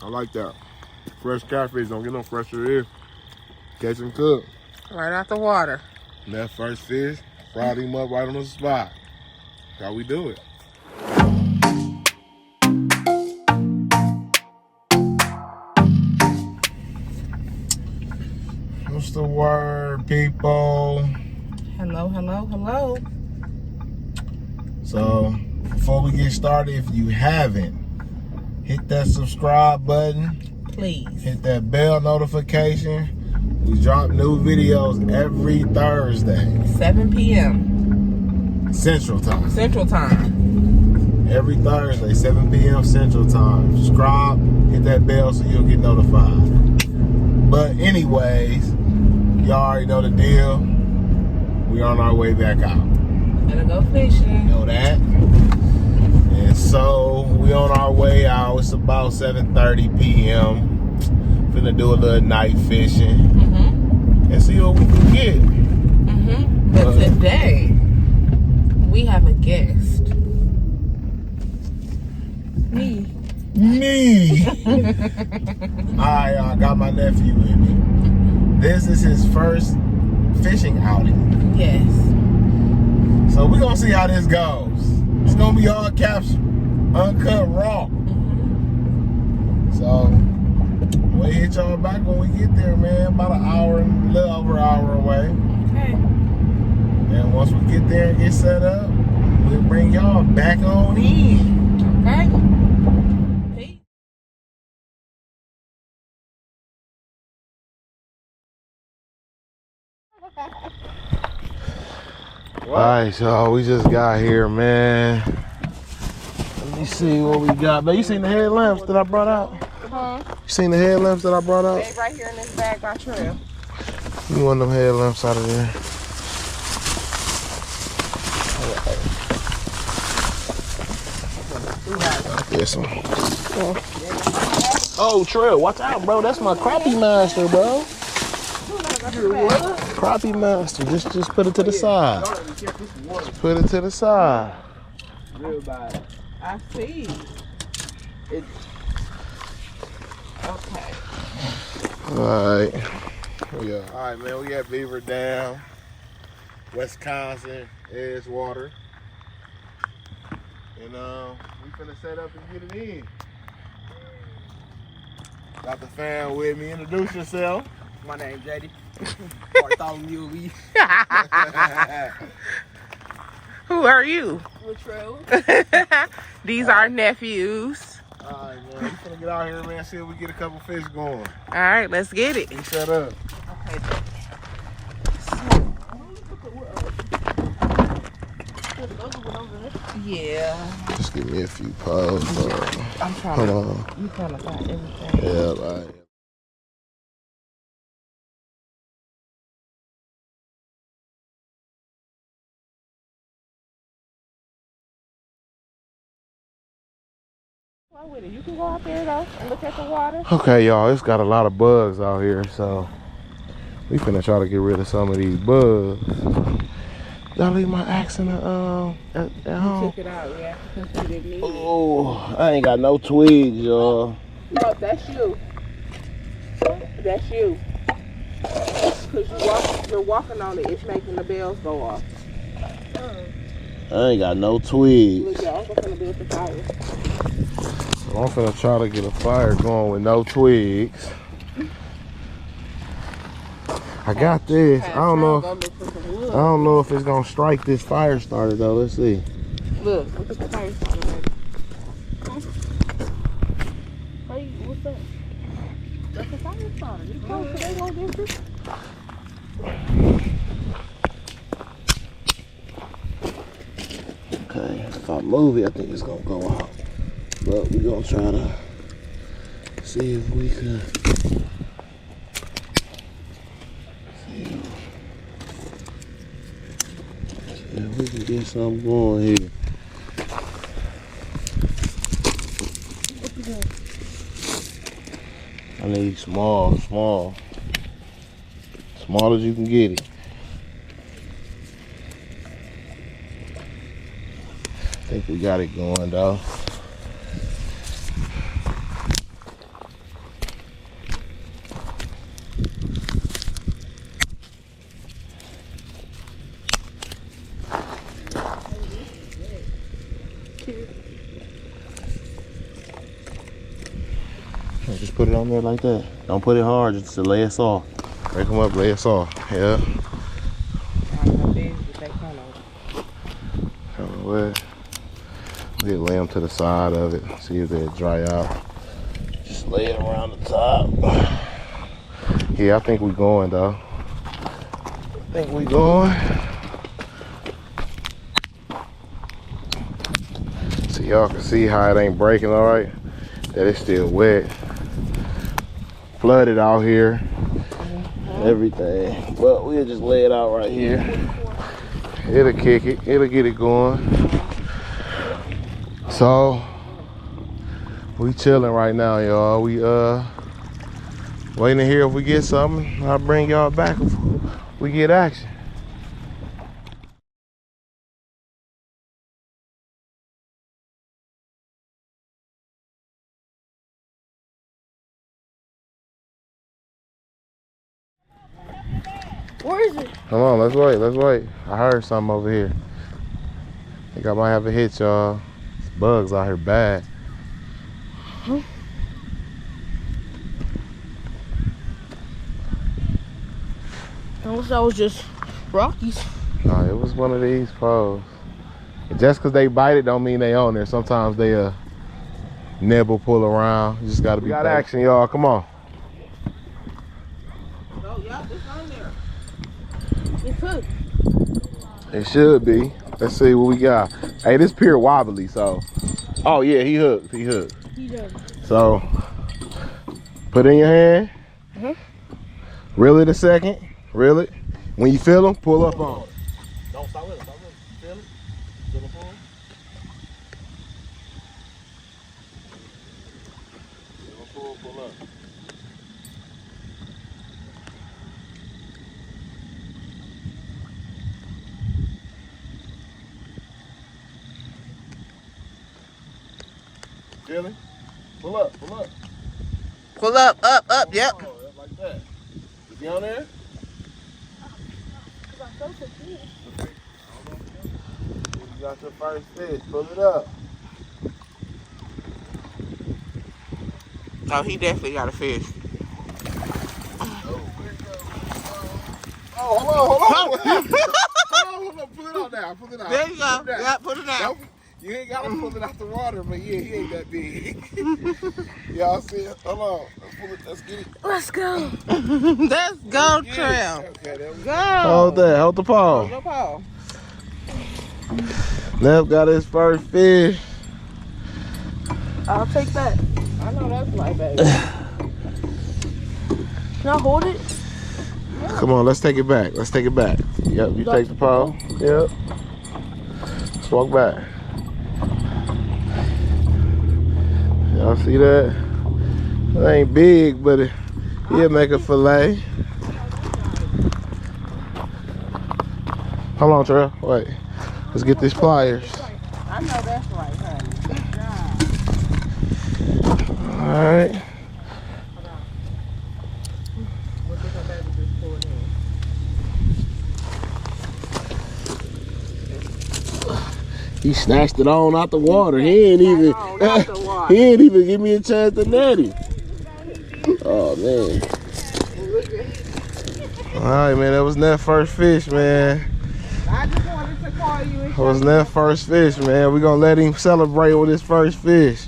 I like that. Fresh catfish, don't get no fresher here. Catch and cook. Right out the water. And that first fish, fried him up right on the spot. That's how we do it. What's the word, people? Hello, hello, hello. So, before we get started, if you haven't, hit that subscribe button. Please. Hit that bell notification. We drop new videos every Thursday. 7 p.m. Central Time. Central Time. Every Thursday, 7 p.m. Central Time. Subscribe, hit that bell so you'll get notified. But anyways, y'all already know the deal. We're on our way back out. Gonna go fishing. You know that. And so we on our way out. It's about 7:30 p.m. Finna do a little night fishing and see what we can get. But today we have a guest. Me. Alright, I got my nephew with me. This is his first fishing outing. Yes. So we're gonna see how this goes. It's gonna be all capture, uncut, raw. So we'll hit y'all back when we get there, man. About an hour, a little over an hour away. Okay. And once we get there and get set up, we'll bring y'all back on in. Okay. Alright, so we just got here, man. Let me see what we got. But you seen the headlamps that I brought out? You seen the headlamps that I brought out? They right here in this bag by trail. You want them headlamps out of there? This one. Oh, Trail, watch out, bro. That's my crappie master, bro. Crappie master. Just put it to the side. Just put it to the side. I see. Okay. Alright. Alright, man. We at Beaver Dam, Wisconsin, Edgewater. And we finna set up and get it in. Got the fam with me. Introduce yourself. My name's JD. Bartholomew. Who are you? Latrell. These are nephews. Alright, man. We finna get out here, man. See if we get a couple fish going. All right, let's get it. We set up. Okay. Yeah. Just give me a few poles. I'm trying Hold to. on. You trying to find everything? Yeah, right. Well, with it. You can go out there though and look at the water. Okay, y'all. It's got a lot of bugs out here, so we finna try to get rid of some of these bugs. Did I leave my axe in the at home? Took it out, yeah, because you didn't need it. Oh, I ain't got no twigs, y'all. No, that's you. That's you. Because you're walking on it, it's making the bells go off. I ain't got no twigs. Look, y'all, I'm gonna build the fire. So I'm finna try to get a fire going with no twigs. I got this. I don't know if it's gonna strike this fire starter though. Let's see. Look at the fire starter, baby. Hey, what's that? That's a fire starter. You close, so they won't get you. Okay, if I move it, I think it's gonna go out. But we're gonna try to see if we can. Yeah, we can get something going here. I need small as you can get it. I think we got it going though. Just put it on there like that. Don't put it hard, just to lay it soft. Break them up, lay it soft. Yeah. What? We lay them to the side of it, see if they dry out. Just lay it around the top. Yeah, I think we going though. I think we going. So y'all can see how it ain't breaking, all right? That it's still wet. Flooded out here. Everything. But we'll just lay it out right here. It'll kick it. It'll get it going. So we chilling right now, y'all. We waiting to hear if we get something. I'll bring y'all back if we get action. Where is it? Come on, let's wait, let's wait. I heard something over here. I think I might have a hit, y'all. Bugs out here bad. Huh? I wish that was just Rockies. No, it was one of these poles. Just because they bite it don't mean they on there. Sometimes they nibble, pull around. You just gotta be. We got action, y'all. Come on. Oh, yeah, it's on there. It's hooked. It should be. Let's see what we got. Hey, this pier wobbly, so. Oh yeah, he hooked. He hooked. He does. So, put it in your hand. Reel it a second. Reel it. When you feel them, pull up on it. Don't stop with it. Stop with it. Feel it. Feel it, pull. Feel it, pull up. Feel it? Pull up, pull up. Pull up, up, yep. Oh, like that. You be on there? I'm so confused. Okay. You got your first fish. Pull it up. Oh, he definitely got a fish. Oh, hold on. Pull it out now. Pull it out. There you go. Yeah, put it out. You ain't gotta pull it out the water, but yeah, he ain't that big. Y'all see it? Hold on. Let's get it. Let's go. Let's go, Trail. Okay, there we go. Hold that. Hold the paw. Hold your paw. Nev got his first fish. I'll take that. I know that's my baby. Can I hold it? Come on, let's take it back. Let's take it back. Yep, you take the paw. Yep. Let's walk back. Y'all see that? It ain't big, but he'll make a fillet. Hold on, Trey. Wait. Let's get these pliers. I know that's right, honey. Good job. Alright. He snatched it on out the water. He ain't even give me a chance to net him. Oh man. Alright, man, that was that first fish, man. I just wanted to call you and That was that first fish, man. We're gonna let him celebrate with his first fish.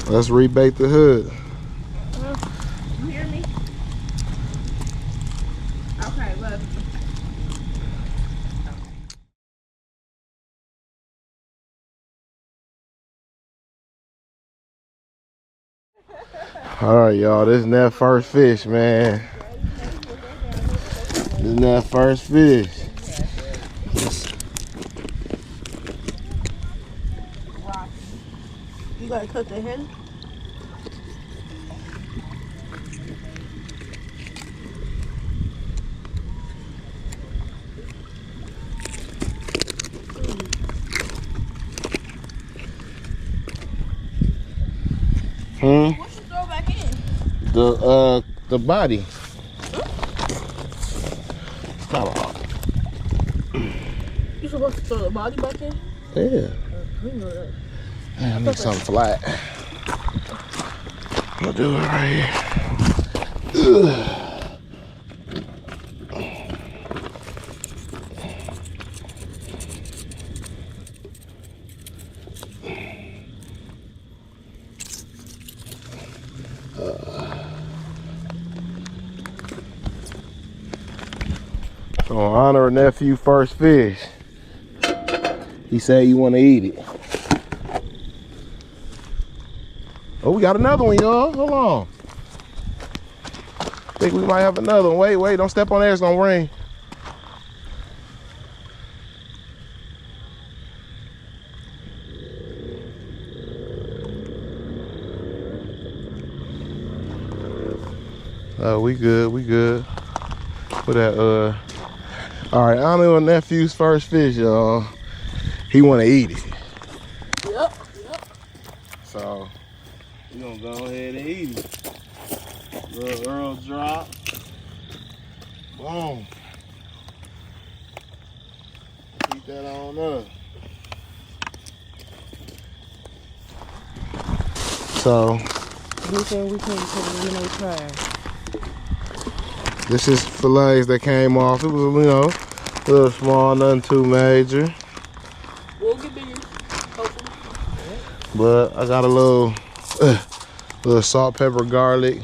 Let's rebait the hood. You hear me? Okay, love you. All right, y'all. This is that first fish, man. This is that first fish. You gotta cut the head. What should throw back in? The body. Stop. You supposed to throw the body back in? Yeah. I didn't know that. I need something flat. I'll do it right here. Ugh. So honor a nephew first fish. He said you want to eat it. Oh, we got another one, y'all. Hold on. I think we might have another one. Wait, don't step on there, it's gonna rain. Oh, we good. Put that, all right, honor a nephew's first fish, y'all. He want to eat it. Yep. So, we gonna go ahead and eat it. Little Earl drop. Boom. Keep that on up. So, Anything we can put it in no trash. this is fillets that came off. It was, you know, a little small, nothing too major. We'll get bigger, hopefully. But I got a little salt, pepper, garlic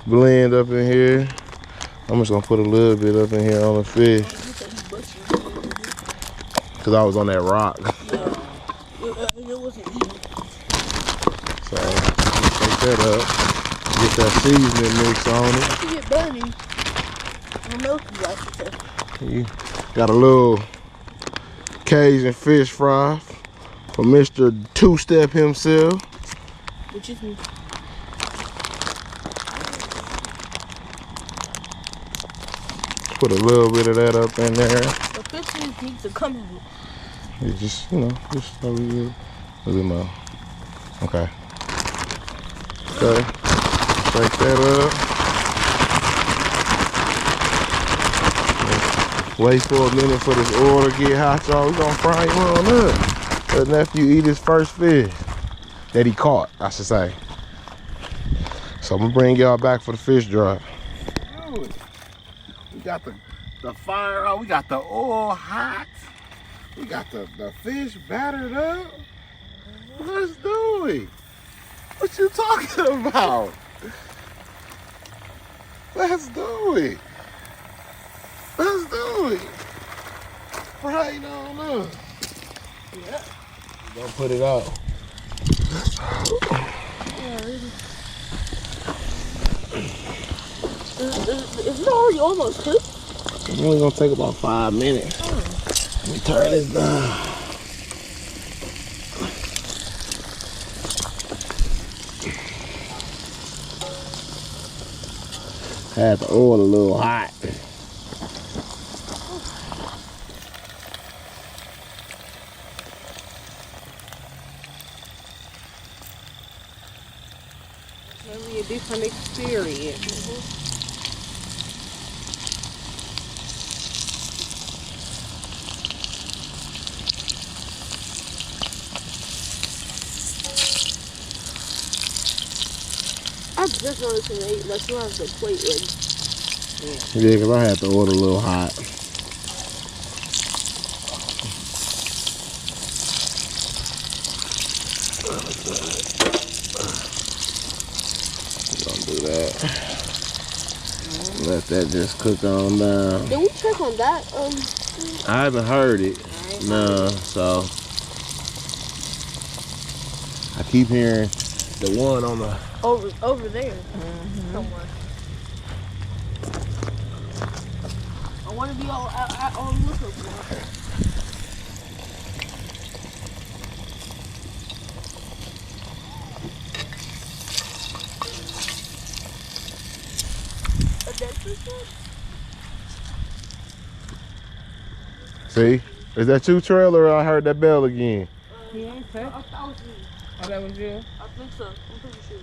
blend up in here. I'm just gonna put a little bit up in here on the fish. Cause I was on that rock. It wasn't easy. So take that up. Get that seasoning mix on it. You get burning. I don't know if you like it. You got a little Cajun fish fry for Mr. Two-Step himself. Which is me. Put a little bit of that up in there. The fish needs to come in. It's just, you know, just a little bit more. Okay. Okay. Shake that up. Wait for a minute for this oil to get hot, y'all. We gonna fry him on up. Let nephew eat his first fish that he caught, I should say. So I'm gonna bring y'all back for the fish drop. Dude, we got the fire out. We got the oil hot. We got the fish battered up. Let's do it. What you talking about? Let's do it. Let's do it. Right on up. Yeah. Don't put it out. Is it already almost cooked? It's only gonna take about 5 minutes. Let me turn this down. Had the oil a little hot. Maybe a different experience. I just wanted to eat. Let's have the plate ready. Yeah, because I had the oil a little hot. Don't do that. Let that just cook on down. Did we check on that? I haven't heard it. No, so I keep hearing the one on the over there somewhere. I want to be all on the lookout for it. See? Is that you, trailer, or I heard that bell again? Yeah, okay. I thought it was you. Oh, that was you? I think so. I'm pretty sure.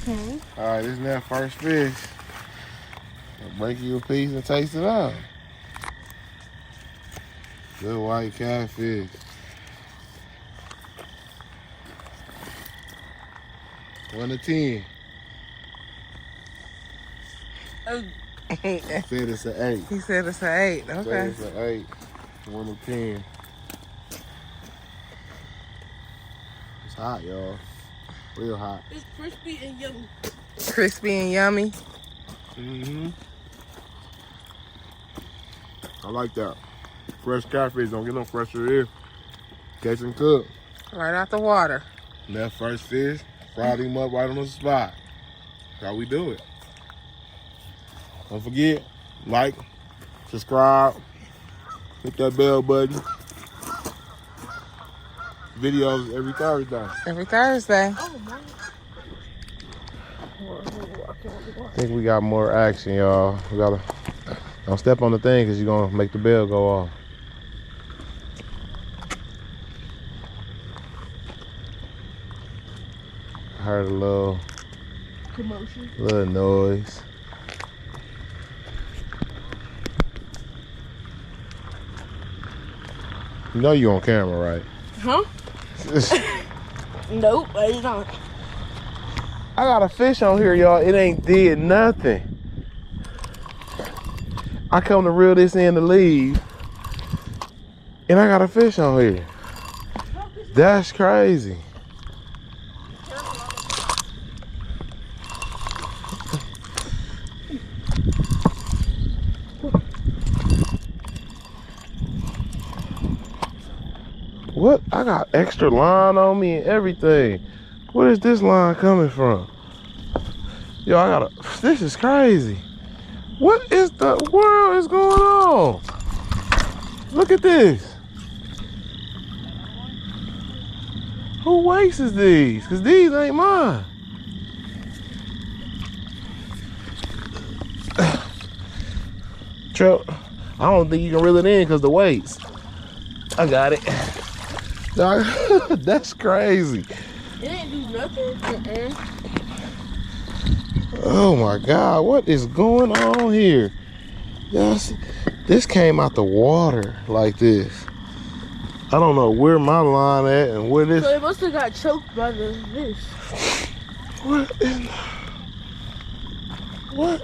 Okay. All right, this is that first fish. I'll break you a piece and taste it out. Good white catfish. One to 10. He said it's an 8. He said it's an 8. Said Okay. it's an 8. 1 to 10. It's hot, y'all. Real hot. It's crispy and yummy. Crispy and yummy. Mm-hmm. I like that. Fresh catfish. Don't get no fresher here. Catch and cook. Right out the water. And that first fish, fried him up right on the spot. That's how we do it. Don't forget, like, subscribe, hit that bell button. Videos every Thursday. Every Thursday. Oh my. I think we got more action, y'all. We gotta, don't step on the thing because you're gonna make the bell go off. I heard a little Commotion. noise. You know you on camera, right? Huh? Nope, I did not. I got a fish on here, y'all. It ain't did nothing. I come to reel this in to leave, and I got a fish on here. That's crazy. What? I got extra line on me and everything. Where is this line coming from? Yo, I gotta, this is crazy. What is the world is going on? Look at this. Who wastes these? Because these ain't mine. Trip, I don't think you can reel it in because the weights. I got it. Dog, that's crazy. It didn't do nothing. Oh my God, what is going on here? Y'all see, this came out the water like this. I don't know where my line at and where this. So it must have got choked by the fish. What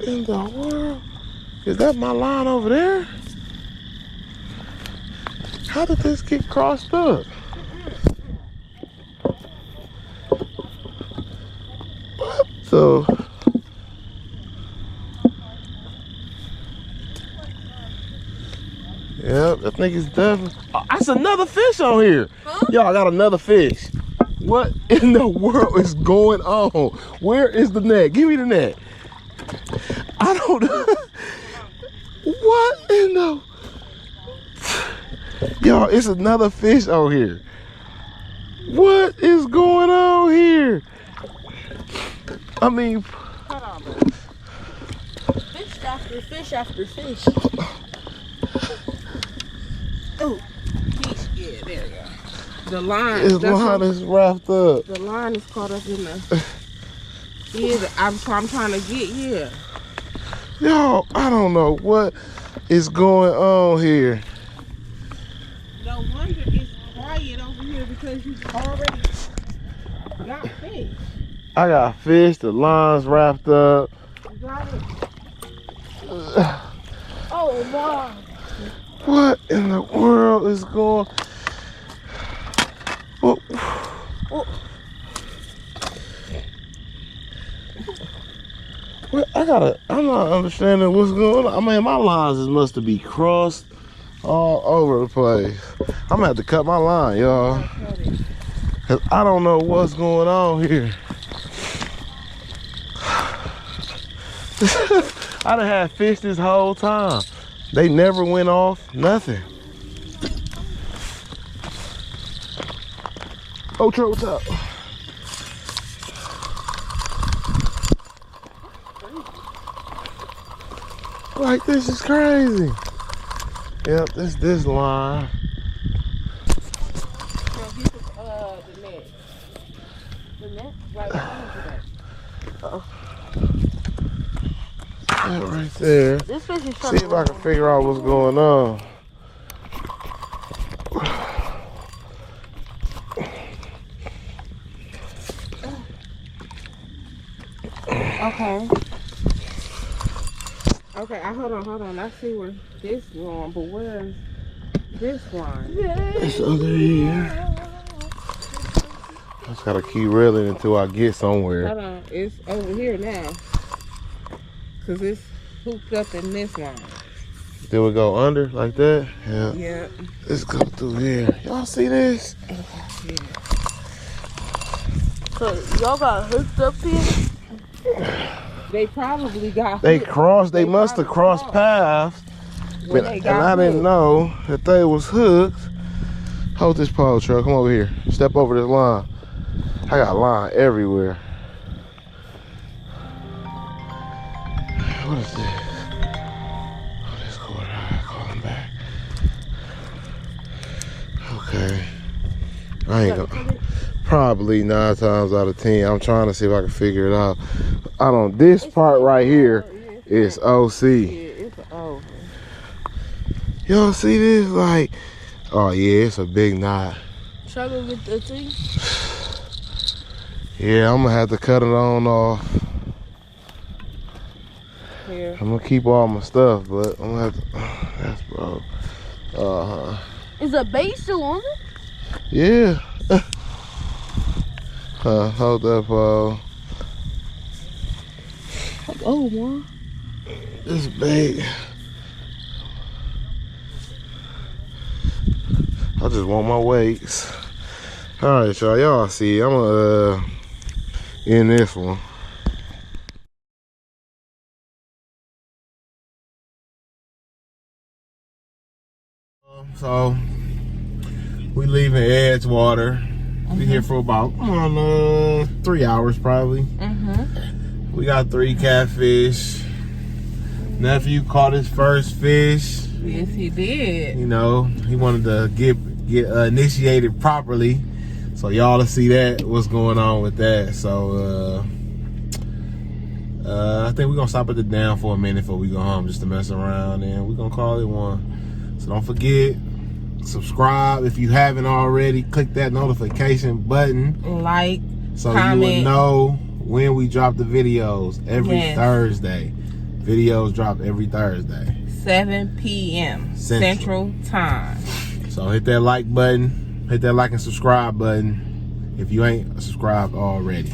in the world? Is that my line over there? How did this get crossed up? What the? Yep, I think it's definitely. Oh, that's another fish on here. Huh? Yo, I got another fish. What in the world is going on? Where is the net? Give me the net. I don't know. What in the? Yo, it's another fish on here. What is going on here? I mean, Hold on, bro. Fish after fish after fish. Oh, fish. Yeah, there you go. The line. his line is wrapped up. The line is caught up in the. Yeah, I'm trying to get. Yeah. Yo, I don't know what is going on here. No wonder it's quiet over here because you already got fish. I got fish, the line's wrapped up. You got it. Oh my. What in the world is going on? What, I'm not understanding what's going on. I mean, my lines must be crossed all over the place. I'm gonna have to cut my line, y'all. Cause I don't know what's going on here. I done had fish this whole time. They never went off, nothing. Oh, what's up? Like, this is crazy. Yep, this line. Now get the net. The net right there. That right there. This fish is See if I can figure out what's going on. Okay. Okay, hold on. I see where this one, but where's this one? It's under here. I just gotta keep reeling until I get somewhere. Hold on, it's over here now. Cause it's hooked up in this one. Then we go under like that. Yeah. Yep. Let's go through here. Y'all see this? Yeah. So y'all got hooked up here? They probably got They hooked. crossed. They must have crossed paths. When But, they and got I didn't hooked. know that they was hooked. Hold this pole, truck. Come over here. Step over this line. I got line everywhere. What is this? Oh, this cord. I call him back. Okay. I ain't gonna. Probably 9 times out of 10. I'm trying to see if I can figure it out. I don't. This part right here is OC. Yeah, it's over. Y'all see this? Like, oh yeah, it's a big knot. Should I go get the thing? Yeah, I'm gonna have to cut it on off. Here. I'm gonna keep all my stuff, but I'm gonna have to. That's bro. Is the bait still on it? Yeah. Hold that pole. Oh, man. This bait. I just want my weights. All right, y'all. Y'all see, I'm gonna end this one. So we leaving Edgewater. Be here for about 3 hours probably. We got 3 catfish. Nephew caught his first fish. Yes, he did. You know, he wanted to get initiated properly, so y'all to see that what's going on with that. So I think we're gonna stop at the dam for a minute before we go home just to mess around, and we're gonna call it one. So don't forget, subscribe if you haven't already. Click that notification button Like, so comment. you will know when we drop the videos every Yes. Thursday. Videos drop every Thursday. 7 p.m. Central Time. So hit that like button, hit that like and subscribe button if you ain't subscribed already.